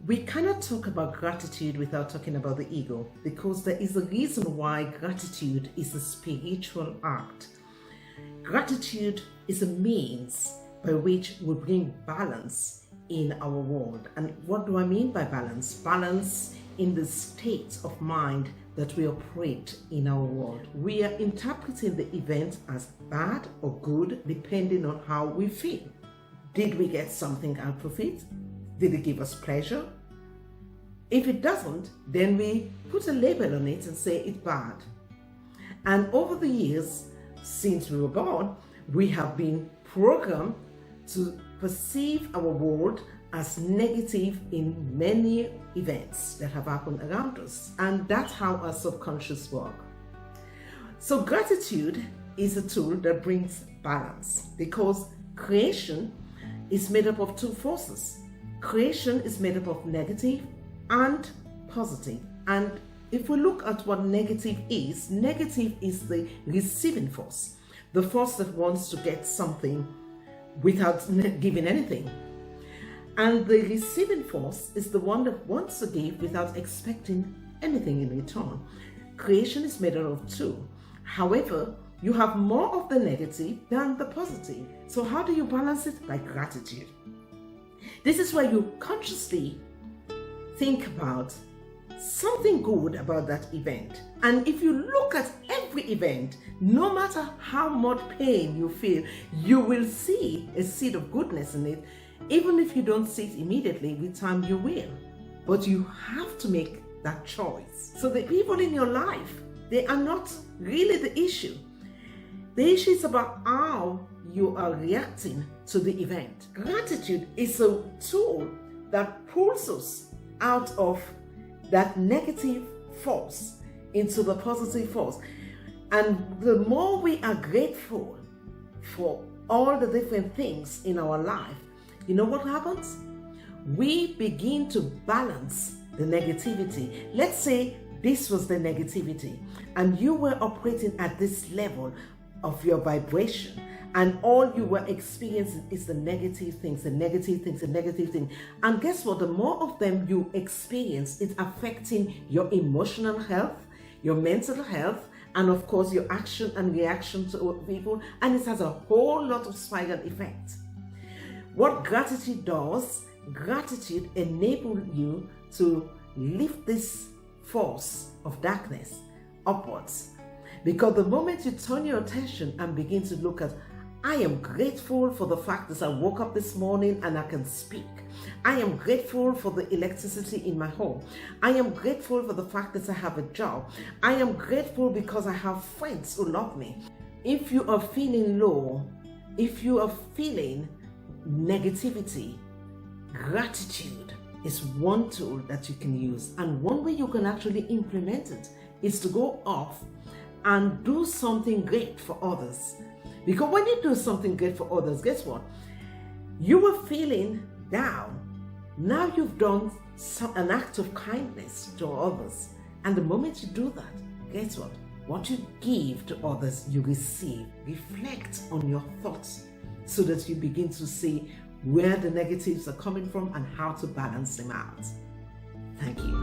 We cannot talk about gratitude without talking about the ego, because there is a reason why gratitude is a spiritual act. Gratitude is a means by which we bring balance in our world. And what do I mean by balance? Balance in the state of mind that we operate in our world. We are interpreting the event as bad or good depending on how we feel. Did we get something out of it? Did it give us pleasure? If it doesn't, then we put a label on it and say it's bad. And over the years, since we were born, we have been programmed to perceive our world as negative in many events that have happened around us. And that's how our subconscious works. So gratitude is a tool that brings balance, because creation is made up of two forces. Creation is made up of negative and positive. And if we look at what negative is the receiving force, the force that wants to get something without giving anything. And the receiving force is the one that wants to give without expecting anything in return. Creation is made out of two. However, you have more of the negative than the positive. So how do you balance it? By gratitude. This is where you consciously think about something good about that event. And if you look at every event, no matter how much pain you feel, you will see a seed of goodness in it. Even if you don't see it immediately, with time you will. But you have to make that choice. So the people in your life, they are not really the issue. The issue is about how you are reacting to the event. Gratitude is a tool that pulls us out of that negative force into the positive force. And the more we are grateful for all the different things in our life, you know what happens? We begin to balance the negativity. Let's say this was the negativity and you were operating at this level of your vibration, and all you were experiencing is the negative things, the negative things, the negative things. And guess what? The more of them you experience, it's affecting your emotional health, your mental health, and of course your action and reaction to people. And it has a whole lot of spiral effect. What gratitude does, gratitude enables you to lift this force of darkness upwards. Because the moment you turn your attention and begin to look at, I am grateful for the fact that I woke up this morning and I can speak. I am grateful for the electricity in my home. I am grateful for the fact that I have a job. I am grateful because I have friends who love me. If you are feeling low, if you are feeling negativity, gratitude is one tool that you can use. And one way you can actually implement it is to go off and do something great for others. Because when you do something great for others, guess what? You were feeling down. Now you've done an act of kindness to others. And the moment you do that, guess what? What you give to others, you receive. Reflect on your thoughts so that you begin to see where the negatives are coming from and how to balance them out. Thank you.